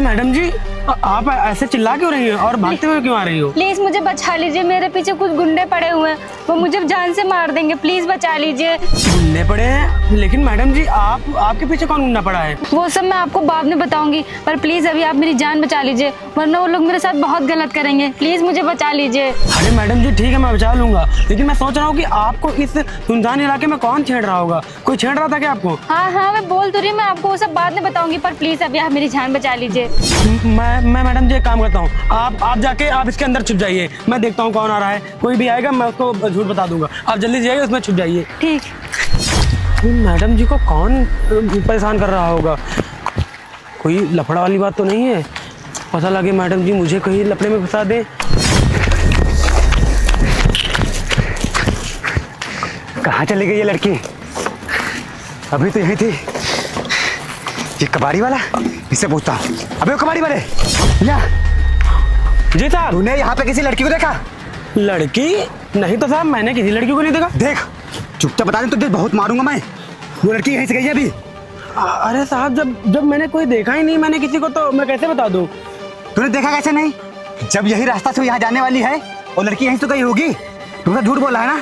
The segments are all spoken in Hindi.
मैडम जी, आप ऐसे चिल्ला क्यों रही हो और भागते हुए क्यों आ रही हो? प्लीज मुझे बचा लीजिए, मेरे पीछे कुछ गुंडे पड़े हुए हैं, वो मुझे जान से मार देंगे, प्लीज बचा लीजिए। गुंडे पड़े हैं? लेकिन मैडम जी, आपके पीछे कौन गुंडा पड़ा है? वो सब मैं आपको बाद में बताऊंगी, पर प्लीज अभी आप मेरी जान बचा लीजिए, वरना वो लोग मेरे साथ बहुत गलत करेंगे। प्लीज मुझे बचा लीजिए। अरे मैडम जी, ठीक है, मैं बचा लूंगा, लेकिन मैं सोच रहा हूँ कि आपको इस सुनसान इलाके में कौन छेड़ रहा होगा? कोई छेड़ रहा था क्या आपको? हाँ हाँ, मैं बोल तो रही हूँ, मैं आपको वो सब बाद में बताऊंगी, पर प्लीज अभी आप मेरी जान बचा लीजिए। मैं मैडम जी एक काम करता हूँ, आप जाके आप इसके अंदर छुप जाइए, मैं देखता हूँ कौन आ रहा है। कोई भी आएगा मैं उसको झूठ बता दूंगा, आप जल्दी जाइए, उसमें छुप जाइए। ठीक। मैडम जी को कौन परेशान कर रहा होगा? कोई लफड़ा वाली बात तो नहीं है? पता लगे मैडम जी मुझे कहीं लफड़े में फंसा दे। कहाँ चली गई ये लड़की? अभी तो यही थी। ये कबाड़ी वाला, इससे पूछता हूँ। अबे वो कबाड़ी वाले, या जी साहब। तूने यहाँ पे किसी लड़की को देखा? लड़की? नहीं तो साहब, मैंने किसी लड़की को नहीं देखा। देख, चुपचाप बता दे, तुझे बहुत मारूंगा मैं। वो लड़की यहीं से गई है अभी। अरे साहब, जब मैंने कोई देखा ही नहीं मैंने किसी को, तो मैं कैसे बता दूं? तूने देखा कैसे नहीं? जब यही रास्ता से यहाँ जाने वाली है और लड़की यहीं तो गई होगी। तुमसे झूठ बोल रहा है ना?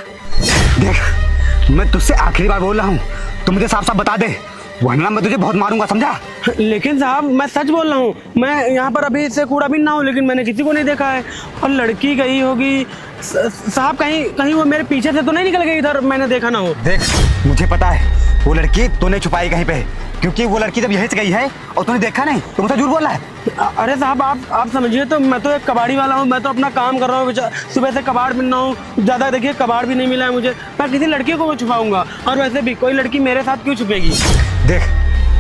देख, मैं तुझसे आखिरी बार बोल रहा हूँ, तू मुझे साफ साफ बता दे, वरना मैं तुझे बहुत मारूंगा, समझा? लेकिन साहब, मैं सच बोल रहा हूँ, मैं यहाँ पर अभी से कूड़ा भी ना हूँ, लेकिन मैंने किसी को नहीं देखा है। और लड़की गई होगी साहब, कहीं वो मेरे पीछे से तो नहीं निकल गई इधर, मैंने देखा ना हो। देख, मुझे पता है वो लड़की तूने छुपाई कहीं पे, क्योंकि वो लड़की जब यहीं से गई है और तूने देखा नहीं तो मुझे झूठ बोल रहा है। अरे साहब, आप समझिए, तो मैं तो एक कबाड़ी वाला हूँ, मैं तो अपना काम कर रहा हूँ, सुबह से कबाड़ बिन रहा हूँ, ज़्यादा देखिए कबाड़ भी नहीं मिला है मुझे, मैं किसी लड़की को छुपाऊंगा? और वैसे भी कोई लड़की मेरे साथ क्यों छुपेगी? देख,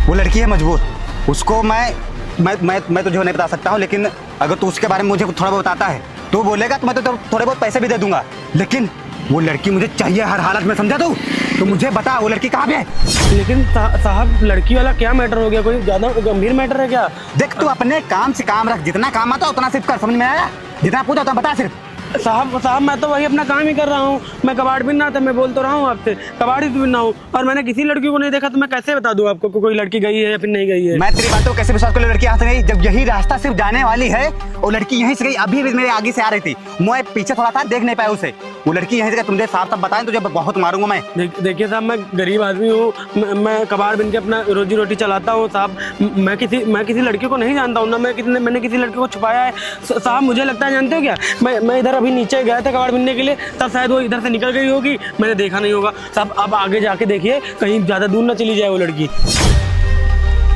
वो लड़की है मजबूर, उसको मैं तुझे नहीं बता सकता हूँ, लेकिन अगर तू उसके बारे में मुझे थोड़ा बहुत बताता है तो बोलेगा तो मैं तो थोड़े बहुत पैसे भी दे दूंगा, लेकिन वो लड़की मुझे चाहिए हर हालत में, समझा तू? तो मुझे बता वो लड़की कहाँ पे है? लेकिन साहब, लड़की वाला क्या मैटर हो गया? कोई ज़्यादा गंभीर मैटर है क्या? देख, तू अपने काम से काम रख, जितना काम आता उतना सिर्फ कर, समझ में आया? जितना पूछा उतना बता सिर्फ। साहब, मैं तो वही अपना काम ही कर रहा हूँ, मैं कबाड़ बिन रहा था, मैं बोल तो रहा हूँ आपसे, कबाड़ ही बिन रहा हूँ, और मैंने किसी लड़की को नहीं देखा, तो मैं कैसे बता दूँ आपको कोई लड़की गई है या फिर नहीं गई है? मैं तेरी बातों को कैसे विश्वास कर लूं? लड़की यहाँ से गई, जब यही रास्ता सिर्फ जाने वाली है और लड़की यहीं से गई, अभी भी मेरे आगे से आ रही थी, मैं पीछे थोड़ा था, देख नहीं पाया उसे। वो लड़की यहीं से गई, तुझे साफ साफ बताएं, तुझे बहुत मारूंगा मैं। देखिए साहब, मैं गरीब आदमी हूँ, मैं कबाड़ बिन के अपना रोजी रोटी चलाता हूँ साहब, मैं किसी लड़की को नहीं जानता हूँ ना, मैंने किसी लड़की को छुपाया है साहब। मुझे लगता है, जानते हो क्या, मैं इधर अभी नीचे गया था कबाड़ बिनने के लिए, तब शायद वो इधर से निकल गई होगी, मैंने देखा नहीं होगा साहब। अब आगे जाके देखिए, कहीं ज़्यादा दूर ना चली जाए वो लड़की।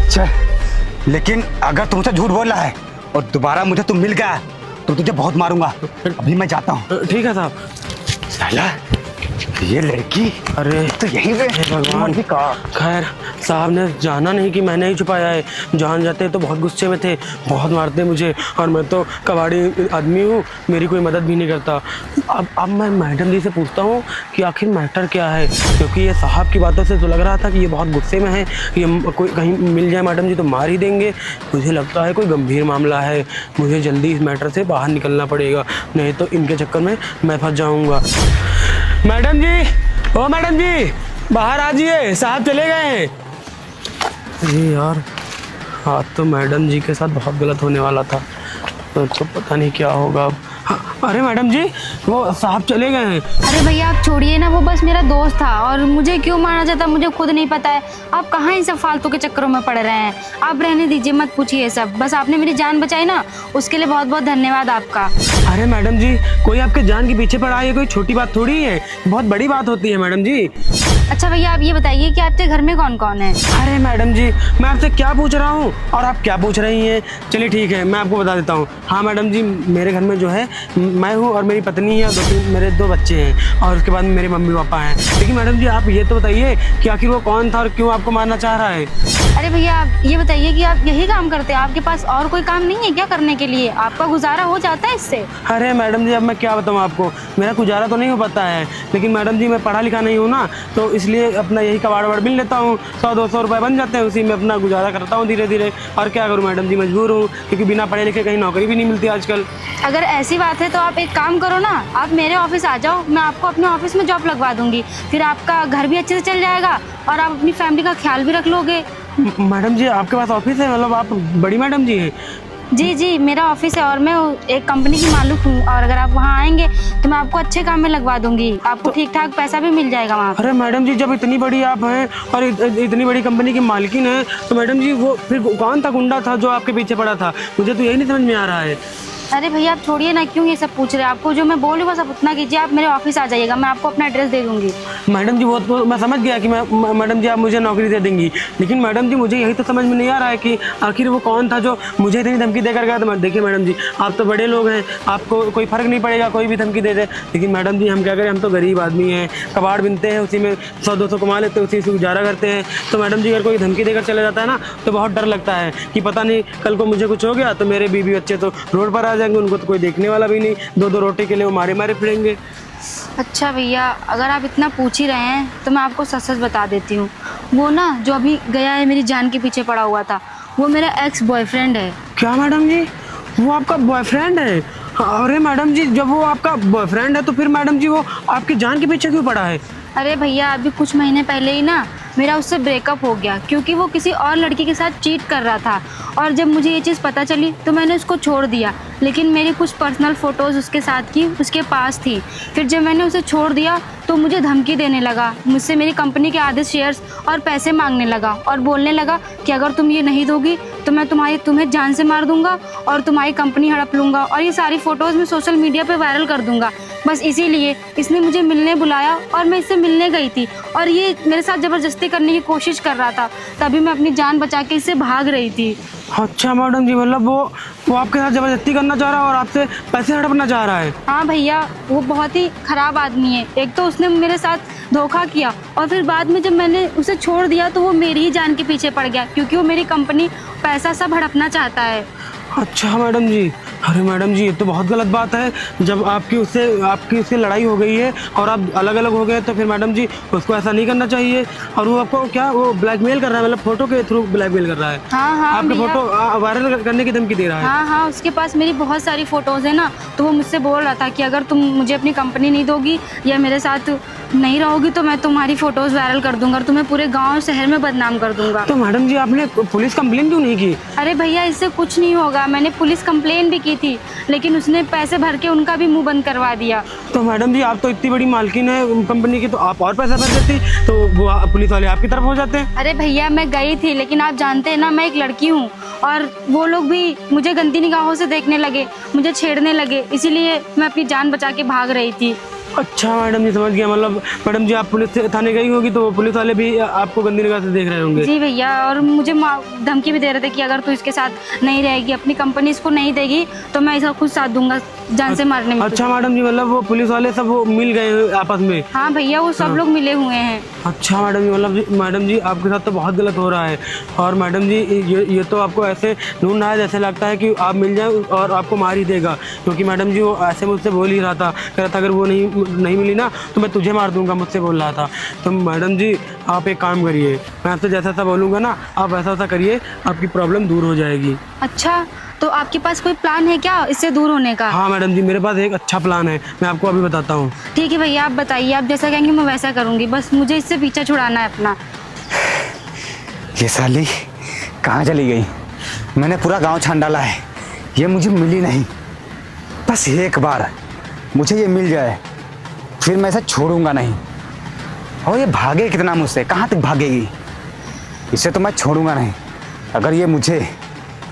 चल, लेकिन अगर तुमसे झूठ बोल रहा है और दोबारा मुझे तुम मिल गया तो तुझे बहुत मारूंगा। अभी मैं जाता हूँ। ठीक है साहब। साला, ये लड़की, अरे तो यही पे भगवान, खैर साहब ने जाना नहीं कि मैंने ही छुपाया है, जान जाते तो बहुत गुस्से में थे, बहुत मारते मुझे, और मैं तो कबाड़ी आदमी हूँ, मेरी कोई मदद भी नहीं करता। अब मैं मैडम जी से पूछता हूँ कि आखिर मैटर क्या है, क्योंकि ये साहब की बातों से तो लग रहा था कि ये बहुत गुस्से में है, ये कोई कहीं मिल जाए मैडम जी तो मार ही देंगे। मुझे लगता है कोई गंभीर मामला है, मुझे जल्दी इस मैटर से बाहर निकलना पड़ेगा, नहीं तो इनके चक्कर में मैं फंस जाऊँगा। मैडम जी, ओ मैडम जी, बाहर आ जाइए, साहब चले गए हैं। अरे यार, आज तो मैडम जी के साथ बहुत गलत होने वाला था, तो पता नहीं क्या होगा अब। अरे मैडम जी, वो साहब चले गए हैं। अरे भैया आप छोड़िए ना, वो बस मेरा दोस्त था, और मुझे क्यों मारना चाहता मुझे खुद नहीं पता है। आप कहाँ इन सब फालतू के चक्करों में पड़ रहे हैं, आप रहने दीजिए, मत पूछिए ये सब, बस आपने मेरी जान बचाई ना, उसके लिए बहुत बहुत धन्यवाद आपका। अरे मैडम जी, कोई आपके जान के पीछे पड़ा है, कोई छोटी बात थोड़ी है, बहुत बड़ी बात होती है मैडम जी। अच्छा भैया, आप ये बताइए कि आपके घर में कौन कौन है? अरे मैडम जी, मैं आपसे क्या पूछ रहा हूँ और आप क्या पूछ रही हैं? चलिए ठीक है, मैं आपको बता देता हूँ। हाँ मैडम जी, मेरे घर में जो है मैं हूँ और मेरी पत्नी है, मेरे 2 बच्चे हैं, और उसके बाद मेरे मम्मी पापा हैं। लेकिन मैडम जी, आप ये तो बताइए कि आखिर वो कौन था और क्यों आपको मारना चाह रहा है? अरे भैया, आप ये बताइए कि आप यही काम करते हैं, आपके पास और कोई काम नहीं है क्या करने के लिए? आपका गुजारा हो जाता है इससे? अरे मैडम जी, अब मैं क्या बताऊँ आपको, मेरा गुजारा तो नहीं हो पाता है, लेकिन मैडम जी मैं पढ़ा लिखा नहीं हूँ ना, तो इसलिए अपना यही कबाड़ वबाड़ मिल लेता हूँ, 100-200 रुपये बन जाते हैं, उसी में अपना गुजारा करता हूँ धीरे धीरे। और क्या करूँ मैडम जी, मजबूर हूँ, क्योंकि बिना पढ़े लिखे कहीं नौकरी भी नहीं मिलती आजकल। अगर ऐसी बात है तो आप एक काम करो ना, आप मेरे ऑफिस आ जाओ, मैं आपको अपने ऑफिस में जॉब लगवा दूंगी, फिर आपका घर भी अच्छे से चल जाएगा और आप अपनी फैमिली का ख्याल भी रख लोगे। मैडम जी आपके पास ऑफिस है, मतलब आप बड़ी मैडम जी हैं? जी जी, मेरा ऑफिस है और मैं एक कंपनी की मालिक हूँ, और अगर आप वहाँ आएंगे तो मैं आपको अच्छे काम में लगवा दूंगी, आपको ठीक ठाक पैसा भी मिल जाएगा वहाँ। अरे मैडम जी, जब इतनी बड़ी आप हैं और इतनी बड़ी कंपनी की मालकिन है, तो मैडम जी वो फिर कौन था गुंडा था जो आपके पीछे पड़ा था? मुझे तो यही नहीं समझ में आ रहा है। अरे भैया आप छोड़िए ना, क्यों ये सब पूछ रहे हैं? आपको जो मैं बोल रही हूँ बस आप उतना कीजिए, आप मेरे ऑफिस आ जाइएगा, मैं आपको अपना एड्रेस दे दूंगी। मैडम जी वो तो मैं समझ गया कि मैडम जी आप मुझे नौकरी दे देंगी, लेकिन मैडम जी मुझे यही तो समझ में नहीं आ रहा है कि आखिर वो कौन था जो मुझे इतनी धमकी देकर गया। तो देखिए मैडम जी, आप तो बड़े लोग हैं, आपको कोई फ़र्क नहीं पड़ेगा कोई भी धमकी दे दे, लेकिन मैडम जी हम क्या करें, हम तो गरीब आदमी हैं, कबाड़ बिनते हैं, उसी में 100-200 कमा लेते हैं, उसी से गुजारा करते हैं। तो मैडम जी अगर कोई धमकी देकर चले जाता है ना, तो बहुत डर लगता है कि पता नहीं कल को मुझे कुछ हो गया तो मेरे बीवी बच्चे तो रोड पर आ जाएंगे, उनको तो कोई देखने वाला भी नहीं, 2-2 रोटी के लिए वो मारे मारे फिरेंगे। अच्छा भैया, अगर आप इतना पूछ ही रहे हैं तो मैं आपको सच सच बता देती हूँ। वो ना जो अभी गया है मेरी जान के पीछे पड़ा हुआ था, वो मेरा एक्स बॉयफ्रेंड है। क्या मैडम जी, वो आपका बॉयफ्रेंड है? अरे मैडम जी, जब वो आपका बॉयफ्रेंड है तो फिर मैडम जी वो आपकी जान के पीछे क्यों पड़ा है? अरे भैया, अभी कुछ महीने पहले ही ना मेरा उससे ब्रेकअप हो गया, क्योंकि वो किसी और लड़की के साथ चीट कर रहा था, और जब मुझे ये चीज़ पता चली तो मैंने उसको छोड़ दिया। लेकिन मेरी कुछ पर्सनल फ़ोटोज़ उसके साथ की उसके पास थी। फिर जब मैंने उसे छोड़ दिया तो मुझे धमकी देने लगा, मुझसे मेरी कंपनी के आधे शेयर्स और पैसे मांगने लगा, और बोलने लगा कि अगर तुम ये नहीं दोगी तो मैं तुम्हें जान से मार दूंगा और तुम्हारी कंपनी हड़प लूँगा, और ये सारी फ़ोटोज़ मैं सोशल मीडिया पे वायरल कर दूंगा। बस इसीलिए इसने मुझे मिलने बुलाया और मैं इससे मिलने गई थी, और ये मेरे साथ ज़बरदस्ती करने की कोशिश कर रहा था, तभी मैं अपनी जान बचा के इससे भाग रही थी। अच्छा मैडम जी, मतलब वो आपके साथ ज़बरदस्ती करना चाह रहा है और आपसे पैसे हड़पना चाह रहा है? हाँ भैया, वो बहुत ही ख़राब आदमी है। एक तो उसने मेरे साथ धोखा किया, और फिर बाद में जब मैंने उसे छोड़ दिया तो वो मेरी ही जान के पीछे पड़ गया, क्योंकि वो मेरी कंपनी पैसा सब हड़पना चाहता है। अच्छा मैडम जी, अरे मैडम जी ये तो बहुत गलत बात है। जब आपकी उससे लड़ाई हो गई है और आप अलग अलग हो गए, तो फिर मैडम जी उसको ऐसा नहीं करना चाहिए। और वो आपको क्या वो ब्लैकमेल कर रहा है, मतलब फोटो के थ्रू ब्लैकमेल कर रहा है? हाँ आपके भैया। फोटो वायरल करने की धमकी दे रहा है? हाँ, उसके पास मेरी बहुत सारी फ़ोटोज़ है ना, तो वो मुझसे बोल रहा था कि अगर तुम मुझे अपनी कंपनी नहीं दोगी या मेरे साथ नहीं रहोगी तो मैं तुम्हारी फ़ोटोज़ वायरल कर दूंगा और तुम्हें पूरे गाँव शहर में बदनाम कर दूंगा। तो मैडम जी आपने पुलिस कंप्लेन क्यों नहीं की? अरे भैया, इससे कुछ नहीं होगा, मैंने पुलिस कंप्लेन भी की थी, लेकिन उसने पैसे भर के उनका भी मुंह बंद करवा दिया। तो मैडम जी आप तो इतनी बड़ी मालकिन है कंपनी की, तो आप और पैसा भर देती तो वो पुलिस वाले आपकी तरफ हो जाते हैं। अरे भैया, मैं गई थी, लेकिन आप जानते हैं ना मैं एक लड़की हूँ, और वो लोग भी मुझे गंदी निगाहों से देखने लगे, मुझे छेड़ने लगे, इसीलिए मैं अपनी जान बचा के भाग रही थी। अच्छा मैडम जी, समझ गया। मतलब मैडम जी आप पुलिस थाने गई होगी तो पुलिस वाले भी आपको गंदी निगाह से देख रहे होंगे। जी भैया, और मुझे धमकी भी दे रहे थे कि अगर तू इसके साथ नहीं रहेगी, अपनी कंपनी इसको नहीं देगी, तो मैं इसका खुद साथ दूंगा जान से मारने में। अच्छा मैडम जी, मतलब वो पुलिस वाले सब वो मिल गए आपस में? हाँ भैया, वो सब लोग मिले हुए हैं। अच्छा मैडम जी, मतलब मैडम जी आपके साथ तो बहुत गलत हो रहा है। और मैडम जी ये तो आपको ऐसे ढूंढ रहा है जैसे लगता है कि आप मिल जाए और आपको मार ही देगा, क्योंकि मैडम जी वो ऐसे मुझसे बोल ही रहा था, कह रहा था अगर वो नहीं मिली ना तो मैं तुझे मार दूंगा, मुझसे बोल रहा था। तो मैडम जी आप एक काम करिए, मैं आपसे जैसा ऐसा बोलूँगा ना आप वैसा वैसा करिए, आपकी प्रॉब्लम दूर हो जाएगी। अच्छा, तो आपके पास कोई प्लान है क्या इससे दूर होने का? हाँ मैडम जी, मेरे पास एक अच्छा प्लान है, मैं आपको अभी बताता हूँ। ठीक है भैया, आप बताइए, आप जैसा कहेंगे मैं वैसा करूँगी, बस मुझे इससे पीछा छुड़ाना है अपना। ये साली कहाँ चली गई? मैंने पूरा गांव छान डाला है, ये मुझे मिली नहीं। बस एक बार मुझे ये मिल जाए फिर मैं इसे छोड़ूंगा नहीं। और ये भागे कितना मुझसे, कहाँ तक भागेगी? इसे तो मैं छोड़ूंगा नहीं। अगर ये मुझे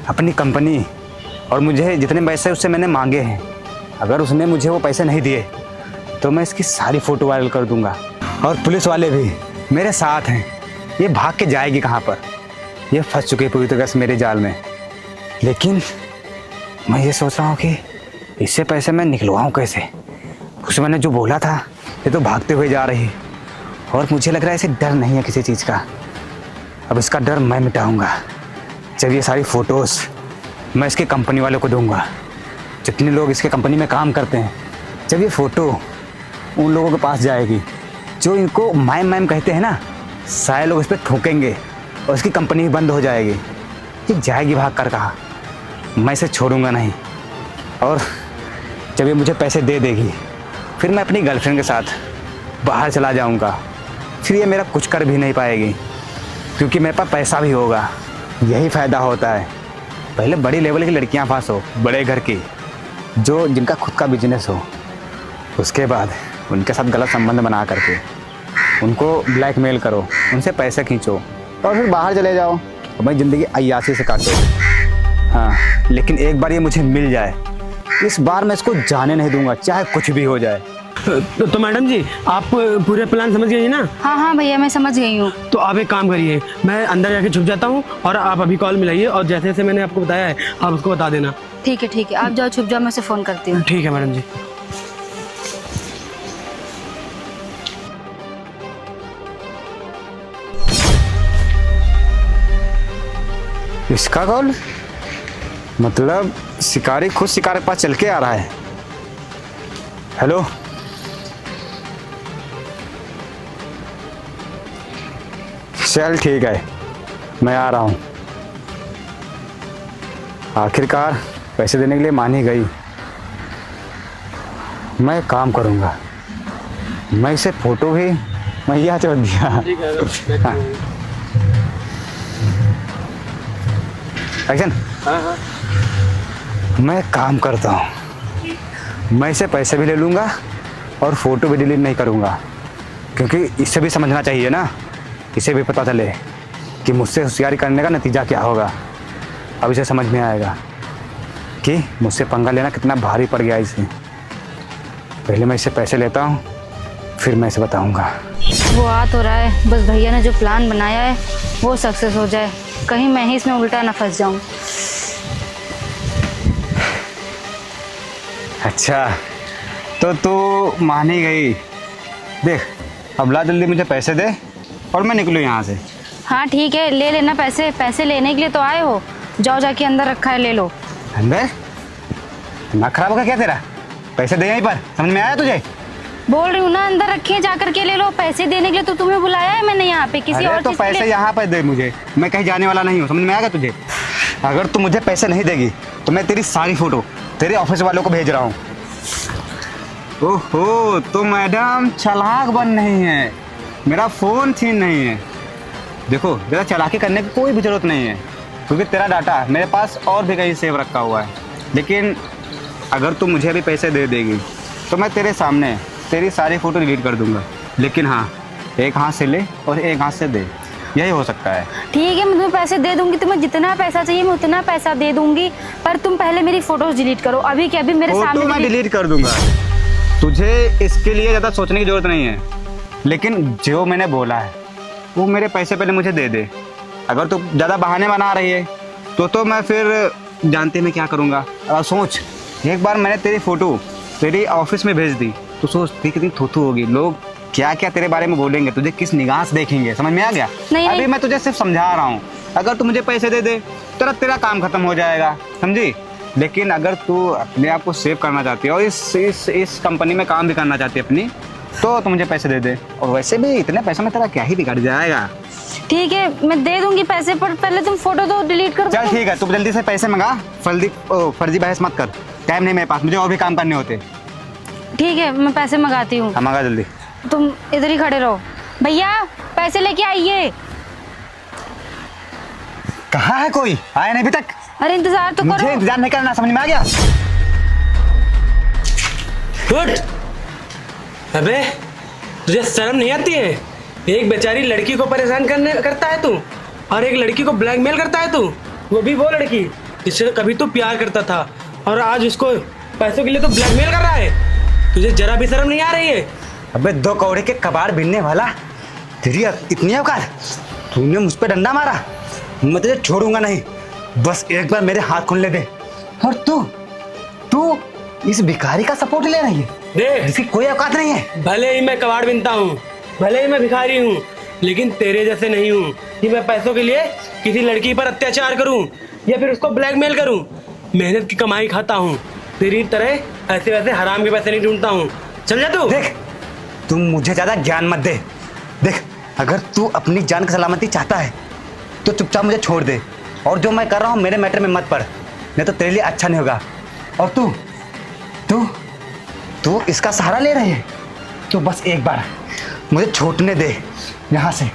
अपनी कंपनी और मुझे जितने पैसे उससे मैंने मांगे हैं, अगर उसने मुझे वो पैसे नहीं दिए तो मैं इसकी सारी फ़ोटो वायरल कर दूंगा। और पुलिस वाले भी मेरे साथ हैं। ये भाग के जाएगी कहाँ पर? ये फंस चुकी है पूरी तरह से मेरे जाल में। लेकिन मैं ये सोच रहा हूँ कि इससे पैसे मैं निकलवाऊँ कैसे? उसे मैंने जो बोला था ये तो भागते हुए जा रही, और मुझे लग रहा है इसे डर नहीं है किसी चीज़ का। अब इसका डर मैं मिटाऊंगा जब ये सारी फ़ोटोज़ मैं इसके कंपनी वालों को दूंगा। जितने लोग इसके कंपनी में काम करते हैं, जब ये फ़ोटो उन लोगों के पास जाएगी जो इनको मैम कहते हैं ना, सारे लोग इस पर थूकेंगे और इसकी कंपनी भी बंद हो जाएगी। ये जाएगी भाग कर कहाँ? मैं इसे छोड़ूंगा नहीं। और जब ये मुझे पैसे दे देगी फिर मैं अपनी गर्लफ्रेंड के साथ बाहर चला जाऊंगा, फिर ये मेरा कुछ कर भी नहीं पाएगी। क्योंकि मेरे पास पैसा भी होगा। यही फ़ायदा होता है, पहले बड़ी लेवल की लड़कियां पास हो, बड़े घर की, जो जिनका खुद का बिजनेस हो, उसके बाद उनके साथ गलत संबंध बना करके उनको ब्लैकमेल करो, उनसे पैसे खींचो और फिर बाहर चले जाओ, अपनी ज़िंदगी अय्यासी से काटो। हाँ, लेकिन एक बार ये मुझे मिल जाए, इस बार मैं इसको जाने नहीं दूंगा, चाहे कुछ भी हो जाए। तो मैडम जी, आप पूरे प्लान समझ गई ना? हाँ हाँ भैया, मैं समझ गई हूँ। तो आप एक काम करिए, मैं अंदर जाके छुप जाता हूँ और आप अभी कॉल मिलाइए और जैसे जैसे मैंने आपको बताया है आप उसको बता देना। ठीक है ठीक है, आप जाओ छुप जाओ, मैं उसे फ़ोन करती हूँ। ठीक है मैडम जी। इसका कॉल, मतलब शिकारी खुद शिकार के पास चल के आ रहा है। हेलो, चल ठीक है, मैं आ रहा हूँ। आखिरकार पैसे देने के लिए मान ही गई। मैं काम करूँगा, मैं इसे फोटो भी मैया चढ़ दिया। हाँ। एक्शन। मैं काम करता हूँ, मैं इसे पैसे भी ले लूँगा और फोटो भी डिलीट नहीं करूँगा, क्योंकि इसे भी समझना चाहिए ना, इसे भी पता चले कि मुझसे होशियारी करने का नतीजा क्या होगा। अब इसे समझ में आएगा कि मुझसे पंगा लेना कितना भारी पड़ गया इसे। पहले मैं इससे पैसे लेता हूँ, फिर मैं इसे बताऊँगा। वो आ तो रहा है, बस भैया ने जो प्लान बनाया है वो सक्सेस हो जाए, कहीं मैं ही इसमें उल्टा ना फंस जाऊँ। अच्छा, तो तू मान ही गई। देख, अब ला जल्दी मुझे पैसे दे और मैं निकलूँ यहाँ से। हाँ ठीक है, ले लेना पैसे, पैसे लेने के लिए तो आए हो, जाओ जाके अंदर रखा है ले लो। अंदर? दिमाग खराब होगा क्या तेरा? पैसे दे यहीं पर, समझ में आया तुझे? बोल रही हूँ ना, अंदर रखे जा करके ले लो, पैसे देने के लिए तो तुम्हें बुलाया है मैंने यहाँ पे, किसी अरे और तो चीज़ के पैसे लिए। यहाँ पर दे मुझे, मैं कहीं जाने वाला नहीं हूँ, समझ में आएगा तुझे? अगर तू मुझे पैसे नहीं देगी तो मैं तेरी सारी फोटो तेरे ऑफिस वालों को भेज रहा हूँ। ओहो, तो मैडम चालाक बन नहीं है, मेरा फ़ोन छीन नहीं है। देखो, ज़्यादा चालाकी करने की कोई भी ज़रूरत नहीं है, क्योंकि तेरा डाटा मेरे पास और भी कहीं सेव रखा हुआ है। लेकिन अगर तू मुझे अभी पैसे दे देगी तो मैं तेरे सामने तेरी सारी फ़ोटो डिलीट कर दूंगा। लेकिन हाँ, एक हाथ से ले और एक हाथ से दे, यही हो सकता है। ठीक है, मैं तुम्हें पैसे दे दूंगी, तुम्हें जितना पैसा चाहिए मैं उतना पैसा दे दूंगी, पर तुम पहले मेरी फोटोज डिलीट करो, अभी के अभी मेरे फोटो सामने मैं डिलीट कर दूंगा, तुझे इसके लिए ज़्यादा सोचने की ज़रूरत नहीं है। लेकिन जो मैंने बोला है वो मेरे पैसे पहले मुझे दे दे। अगर तू ज़्यादा बहाने बना रही है तो मैं फिर जानते मैं क्या करूँगा। और सोच, एक बार मैंने तेरी फ़ोटो तेरी ऑफिस में भेज दी तो सोच थी कितनी थूथू होगी, लोग क्या क्या तेरे बारे में बोलेंगे, तुझे किस निगाह से देखेंगे, समझ में आ गया? नहीं, अभी मैं तुझे सिर्फ समझा रहा हूँ, अगर तू मुझे पैसे दे दे तो तेरा काम खत्म हो जाएगा, समझी? लेकिन अगर तू अपने आप को सेव करना चाहती है और इस कंपनी में काम भी करना चाहती है अपनी, तो मुझे पैसे दे दे। और वैसे भी इतने पैसे में तेरा क्या ही बिगड़ जाएगा। ठीक है, मैं दे दूंगी पैसे, पर पहले तुम फोटो तो डिलीट कर दो। चल ठीक है, तू जल्दी से पैसे मंगा, फर्जी बहस मत कर, टाइम नहीं मेरे पास, मुझे और भी काम करने होते। ठीक है, मैं पैसे मंगाती हूँ। हाँ मंगा जल्दी। तुम इधर ही खड़े रहो। भैया पैसे लेके आइए। कहाँ है कोई? आया नहीं अभी तक? अरे इंतजार तो मुझे करो। इंतजार नहीं करना, समझ में आ गया? उठ! अबे, तुझे शर्म नहीं आती है? एक बेचारी लड़की को परेशान करता है तू, और एक लड़की को ब्लैकमेल करता है तू, वो भी वो लड़की जिससे कभी तू प्यार करता था, और आज उसको पैसों के लिए तो ब्लैकमेल कर रहा है। तुझे जरा भी शर्म नहीं आ रही है? अबे दो कौड़े के कबाड़ बिनने वाला, तेरी इतनी औकात? तूने मुझ पे डंडा मारा, मैं तुझे छोड़ूंगा नहीं, बस एक बार मेरे हाथ खुलने दे। और तू इस भिखारी का सपोर्ट ले रही है? देख, इसकी कोई औकात नहीं है। भले ही मैं कबाड़ बिनता हूँ, भले ही मैं भिखारी हूँ, लेकिन तेरे जैसे नहीं हूँ कि मैं पैसों के लिए किसी लड़की पर अत्याचार करूँ या फिर उसको ब्लैकमेल करूँ। मेहनत की कमाई खाता हूँ, तेरी तरह ऐसे वैसे हराम के पैसे नहीं ढूंढता हूँ। चल जा तू। देख, तुम मुझे ज्यादा ज्ञान मत दे। देख, अगर तू अपनी जान की सलामती चाहता है तो चुपचाप मुझे छोड़ दे, और जो मैं कर रहा हूँ मेरे मैटर में मत पड़, नहीं तो तेरे लिए अच्छा नहीं होगा। और तू इसका सहारा ले रही है, तो बस एक बार मुझे छूटने दे यहाँ से,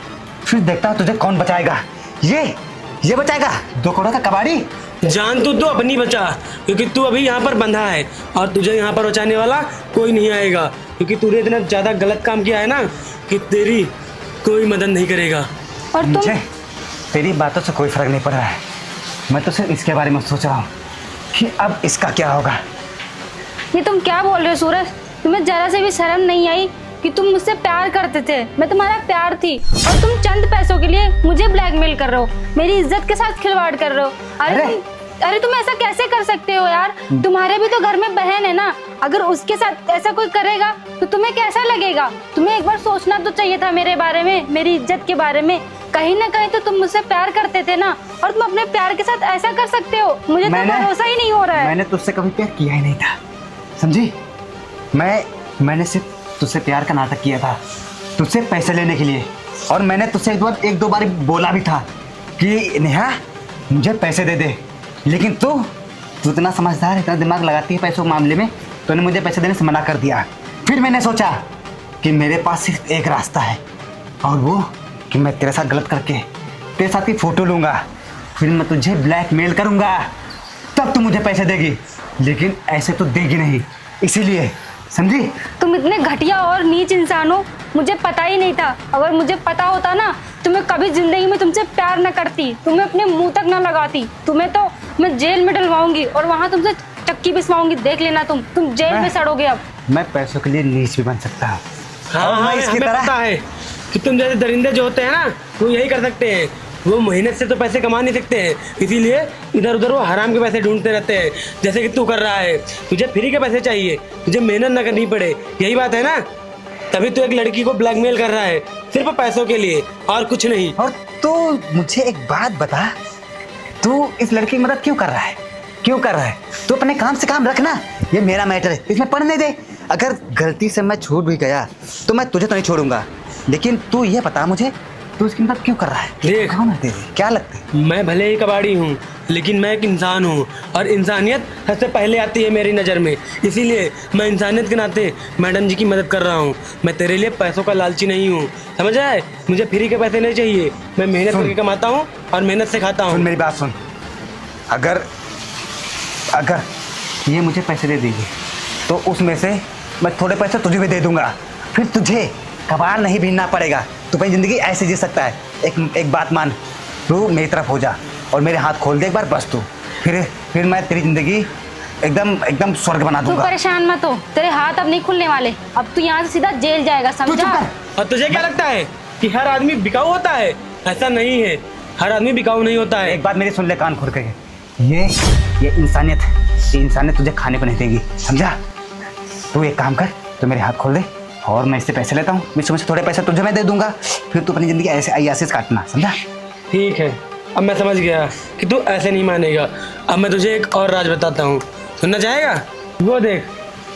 फिर देखता हूँ तुझे कौन बचाएगा। ये बचाएगा 2 करोड़ का कबाड़ी। जान तू अपनी बचा, क्योंकि तू अभी यहाँ पर बंधा है और तुझे यहाँ पर बचाने वाला कोई नहीं आएगा, क्योंकि तूने इतना ज़्यादा गलत काम किया है ना कि तेरी कोई मदद नहीं करेगा। और तुम? मुझे तेरी बातों से कोई फर्क नहीं पड़ रहा है, मैं तो सिर्फ इसके बारे में सोच रहा हूँ कि अब इसका क्या होगा। ये तुम क्या बोल रहे हो सूरज? तुम्हें जरा से भी शर्म नहीं आई कि तुम मुझसे प्यार करते थे? मैं तुम्हारा प्यार थी और तुम चंद पैसों के लिए मुझे ब्लैकमेल कर रहे हो, मेरी इज्जत के साथ खिलवाड़ कर रहे हो। अरे तुम ऐसा कैसे कर सकते हो यार? तुम्हारे भी तो घर में बहन है ना, अगर उसके साथ ऐसा कोई करेगा तो तुम्हें कैसा लगेगा? तुम्हें एक बार सोचना तो चाहिए था मेरे बारे में, मेरी इज्जत के बारे में। कहीं ना कहीं तो तुम मुझसे प्यार करते थे ना, और तुम अपने प्यार के साथ ऐसा कर सकते हो? मुझे तो भरोसा ही नहीं हो रहा है। मैंने तुझसे कभी प्यार किया ही नहीं था, समझी? मैंने सिर्फ तुझसे प्यार का नाटक किया था, तुझसे पैसे लेने के लिए। और मैंने तुझसे एक दो बार बोला भी था कि नेहा मुझे पैसे दे दे, लेकिन तू इतना समझदार, इतना दिमाग लगाती है पैसों के मामले में, तूने मुझे पैसे देने से मना कर दिया। फिर मैंने सोचा कि मेरे पास सिर्फ एक रास्ता है, और वो कि मैं तेरे साथ गलत करके तेरे साथ की फ़ोटो लूँगा, फिर मैं तुझे ब्लैकमेल करूँगा, तब तू मुझे पैसे देगी। लेकिन ऐसे तो देगी नहीं, इसीलिए, समझी? तुम इतने घटिया और नीच इंसान हो, मुझे पता ही नहीं था। अगर मुझे पता होता ना तो मैं कभी जिंदगी में तुमसे प्यार न करती, तुम्हें अपने मुंह तक न लगाती। तुम्हें तो मैं जेल में डलवाऊंगी और वहाँ तुमसे चक्की पिसवाऊंगी, देख लेना। तुम जेल में सड़ोगे अब। मैं पैसों के लिए नीच भी बन सकता हूँ। हाँ, हमें पता है कि तुम जैसे दरिंदे जो होते हैं ना, वो यही कर सकते हैं। वो मेहनत से तो पैसे कमा नहीं सकते हैं, इसीलिए इधर उधर वो हराम के पैसे ढूंढते रहते हैं, जैसे कि तू कर रहा है। तुझे फ्री के पैसे चाहिए, तुझे मेहनत ना करनी पड़े, यही बात है ना? तभी तू एक लड़की को ब्लैकमेल कर रहा है सिर्फ पैसों के लिए, और कुछ नहीं। और तू मुझे एक बात बता, तू इस लड़की की मदद क्यों कर रहा है? क्यों कर रहा है? तू अपने काम से काम रखना, ये मेरा मैटर है, इसमें पढ़ने दे। अगर गलती से मैं छूट भी गया तो मैं तुझे तो नहीं छोड़ूंगा, लेकिन तू ये बता मुझे, तू इसकी मदद क्यों कर रहा है? देख, कौन है तेरे? क्या लगता है? मैं भले ही कबाड़ी हूँ, लेकिन मैं एक इंसान हूँ, और इंसानियत सबसे पहले आती है मेरी नज़र में। इसीलिए मैं इंसानियत के नाते मैडम जी की मदद कर रहा हूँ। मैं तेरे लिए पैसों का लालची नहीं हूँ, समझ आए? मुझे फ्री के पैसे नहीं चाहिए, मैं मेहनत करके कमाता हूँ और मेहनत से खाता हूँ। सुन मेरी बात सुन, अगर ये मुझे पैसे दे देगी तो उसमें से मैं थोड़े पैसे तुझे भी दे दूंगा, फिर तुझे कबाड़ नहीं बीनना पड़ेगा, तू अपनी ज़िंदगी ऐसे जी सकता है। एक बात मान, तू मेरी तरफ हो जा और मेरे हाथ खोल दे एक बार, बस तू, फिर मैं तेरी ज़िंदगी एकदम स्वर्ग बना दूंगा। तू परेशान मत हो, तेरे हाथ अब नहीं खुलने वाले, अब तू यहाँ से सीधा जेल जाएगा, समझा? और तुझे क्या लगता है कि हर आदमी बिकाऊ होता है? ऐसा नहीं है, हर आदमी बिकाऊ नहीं होता है। एक बात मेरी सुन ले कान खोल के, ये इंसानियत है, ये इंसानियत तुझे खाने को नहीं देगी, समझा? तू एक काम कर, तो मेरे हाथ खोल दे और मैं इससे पैसे लेता हूँ, बीच में से थोड़े पैसे तुझे मैं दे दूंगा, फिर तू अपनी ज़िंदगी ऐसे अय्यासी से काटना, समझा? ठीक है, अब मैं समझ गया कि तू ऐसे नहीं मानेगा। अब मैं तुझे एक और राज बताता हूँ, सुनना चाहेगा? वो देख,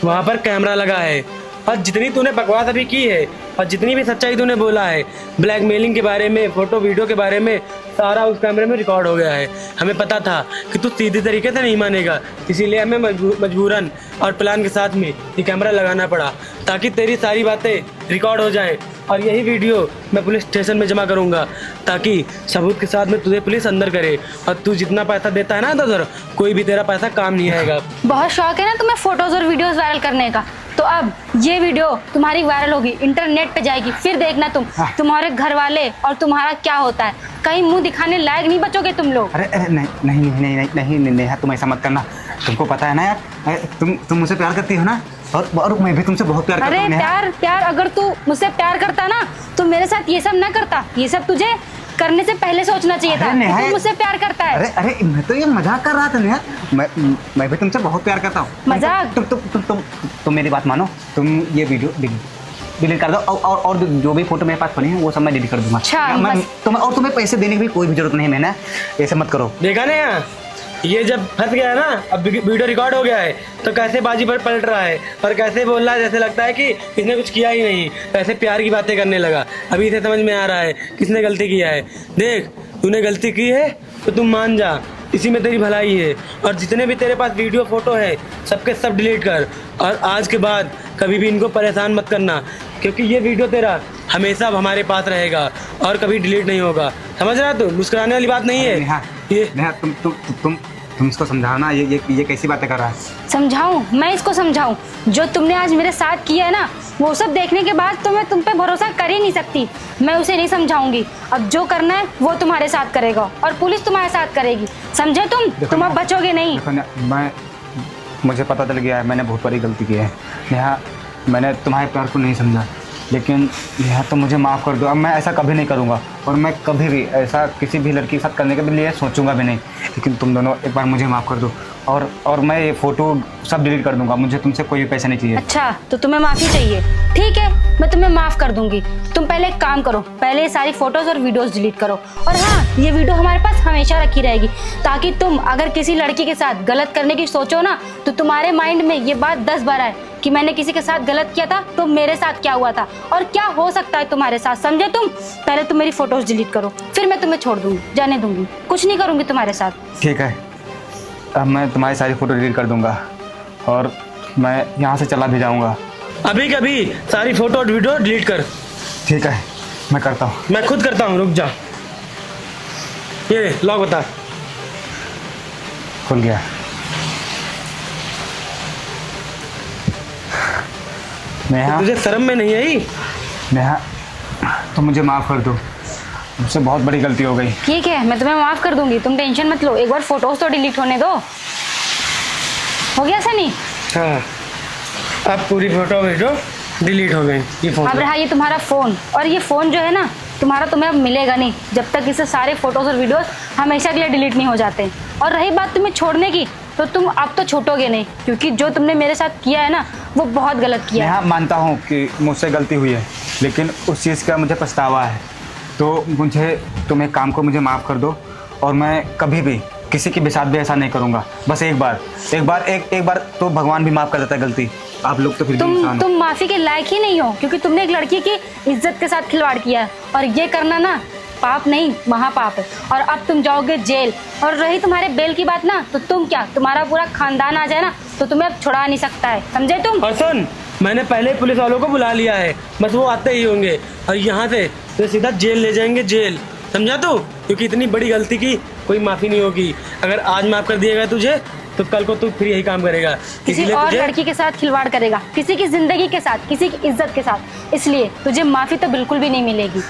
वहाँ पर कैमरा लगा है, और जितनी तूने बकवास अभी की है और जितनी भी सच्चाई तूने बोला है ब्लैकमेलिंग के बारे में, फ़ोटो वीडियो के बारे में, सारा उस कैमरे में रिकॉर्ड हो गया है। हमें पता था कि तू सीधे तरीके से नहीं मानेगा, इसीलिए हमें मजबूरन और प्लान के साथ में ये कैमरा लगाना पड़ा, ताकि तेरी सारी बातें रिकॉर्ड हो जाएं। और यही वीडियो मैं पुलिस स्टेशन में जमा करूंगा, ताकि सबूत के साथ में तुझे पुलिस अंदर करे। और तू जितना पैसा देता है ना इधर, कोई भी तेरा पैसा काम नहीं आएगा। बहुत शौक है ना तुम्हें फोटोज और वीडियोस वायरल करने का, तो अब ये वीडियो तुम्हारी वायरल होगी, इंटरनेट पे जाएगी, फिर देखना तुम्हारे घर वाले और तुम्हारा क्या होता है। कहीं मुंह दिखाने लायक नहीं बचोगे तुम लोग। अरे नहीं नेहा, तुम ऐसा मत करना, तुमको पता है ना यार, तुम मुझसे प्यार करती हो ना, और मैं भी तुमसे बहुत प्यार करता हूं। अरे प्यार अगर तू मुझसे प्यार करता ना तो मेरे साथ ये सब ना करता, ये सब तुझे करने से पहले सोचना चाहिए था कि तू मुझसे प्यार करता है। अरे मैं तो ये मजाक कर रहा था नेहा, मैं भी तुमसे बहुत प्यार करता हूँ। मजाक? तुम मेरी बात मानो, तुम ये वीडियो डिलीट कर दो, और जो भी फोटो मेरे पास पड़ी है वो सब मैं डिलीट कर दूंगा। तुम्हें पैसे देने की भी कोई भी जरूरत नहीं है मैंने, ऐसे मत करो। देखा ना यार, ये जब फंस गया है ना, अब वीडियो रिकॉर्ड हो गया है, तो कैसे बाजी पर पलट रहा है और कैसे बोल रहा है जैसे लगता है कि इसने कुछ किया ही नहीं, कैसे प्यार की बातें करने लगा। अभी इसे समझ में आ रहा है किसने गलती किया है। देख, तूने गलती की है तो तुम मान जा, इसी में तेरी भलाई है। और जितने भी तेरे पास वीडियो फोटो है सबके सब डिलीट कर, और आज के बाद कभी भी इनको परेशान मत करना, क्योंकि ये वीडियो तेरा हमेशा हमारे पास रहेगा और कभी डिलीट नहीं होगा। समझ रहा तू? मुस्कुराने वाली बात नहीं है नेहा, ये। नेहा तुम इसको समझाओ ना, ये कैसी बातें कर रहा है? समझाऊं? मैं इसको समझाऊं? जो तुमने आज मेरे साथ किया है ना, वो सब देखने के बाद तो मैं तुम पे भरोसा कर ही नहीं सकती। मैं उसे नहीं समझाऊंगी। अब जो करना है वो तुम्हारे साथ करेगा और पुलिस तुम्हारे साथ करेगी, समझे तुम अब बचोगे नहीं। देखो मुझे पता चल गया है, मैंने बहुत बड़ी गलती की है नेहा। मैंने तुम्हारे प्यार को नहीं समझा, लेकिन नेहा तो मुझे माफ़ कर दो। अब मैं ऐसा कभी नहीं करूँगा और मैं कभी भी ऐसा किसी भी लड़की के साथ करने के लिए सोचूंगा भी नहीं। लेकिन तुम दोनों एक बार मुझे माफ़ कर दो और मैं ये फ़ोटो सब डिलीट कर दूंगा। मुझे तुमसे कोई पैसा नहीं चाहिए। अच्छा, तो तुम्हें माफ़ी चाहिए? ठीक है, मैं तुम्हें माफ़ कर दूंगी। तुम पहले एक काम करो, पहले ये सारी फोटोज़ और वीडियोज़ डिलीट करो। और हाँ, ये वीडियो हमारे पास हमेशा रखी रहेगी, ताकि तुम अगर किसी लड़की के साथ गलत करने की सोचो ना, तो तुम्हारे माइंड में ये बात 10 बार आए कि मैंने किसी के साथ गलत किया था, तो मेरे साथ क्या हुआ था और क्या हो सकता है तुम्हारे साथ, समझे तुम? पहले तुम मेरी फोटोज़ डिलीट करो, फिर मैं तुम्हें छोड़ दूंगी, जाने दूंगी, कुछ नहीं करूंगी तुम्हारे साथ। ठीक है, अब मैं तुम्हारी सारी फ़ोटो डिलीट कर दूंगा और मैं यहाँ से चला भी जाऊँगा। अभी कभी सारी फोटो और वीडियो डिलीट कर। ठीक है, मैं करता हूँ। मैं खुद करता हूँ, रुक जा। ये लॉक बता। खुल गया। नेहा, तुझे शर्म में नहीं आई? नेहा तुम मुझे माफ़ कर दो, मुझसे बहुत बड़ी गलती हो गई। ठीक है, मैं तुम्हें माफ़ कर दूंगी, तुम टेंशन मत लो। एक बार फोटोज़ तो डिलीट होने दो। हो गया सनी? हाँ, अब पूरी फोटो वीडियो डिलीट हो गई। ये फोन अब रहा ये तुम्हारा फ़ोन, और ये फ़ोन जो है ना तुम्हारा, तुम्हें अब मिलेगा नहीं जब तक इससे सारे फोटोज़ और वीडियोस हमेशा के लिए डिलीट नहीं हो जाते। और रही बात तुम्हें छोड़ने की, तो तुम अब तो छूटोगे नहीं, क्योंकि जो तुमने मेरे साथ किया है ना, वो बहुत गलत किया है। नेहा, मानता हूँ कि मुझसे गलती हुई है, लेकिन उस चीज़ का मुझे पछतावा है। तो तुम एक काम को मुझे माफ़ कर दो और मैं कभी भी किसी के भी साथ भी ऐसा नहीं करूँगा। बस एक बार तो भगवान भी माफ़ कर देता है गलती। आप लोग तो फिर भी इंसान हो। तुम माफ़ी के लायक ही नहीं हो, क्योंकि तुमने एक लड़की की इज्जत के साथ खिलवाड़ किया है, और ये करना ना पाप नहीं महापाप है। और अब तुम जाओगे जेल। और रही तुम्हारे बेल की बात ना, तो तुम क्या, तुम्हारा पूरा खानदान आ जाए ना, तो तुम्हें अब छुड़ा नहीं सकता है, समझे तुम? और सुन, मैंने पहले पुलिस वालों को बुला लिया है, बस वो आते ही होंगे और यहाँ से तो सीधा जेल ले जाएंगे, जेल। समझा तू? क्योंकि इतनी बड़ी गलती की कोई माफ़ी नहीं होगी। अगर आज माफ़ कर दिया गया तुझे, तो कल को तू फिर यही काम करेगा। किसी और लड़की के साथ खिलवाड़ करेगा, किसी की जिंदगी के साथ, किसी की इज्जत के साथ, इसलिए तुझे माफ़ी तो बिल्कुल भी नहीं मिलेगी।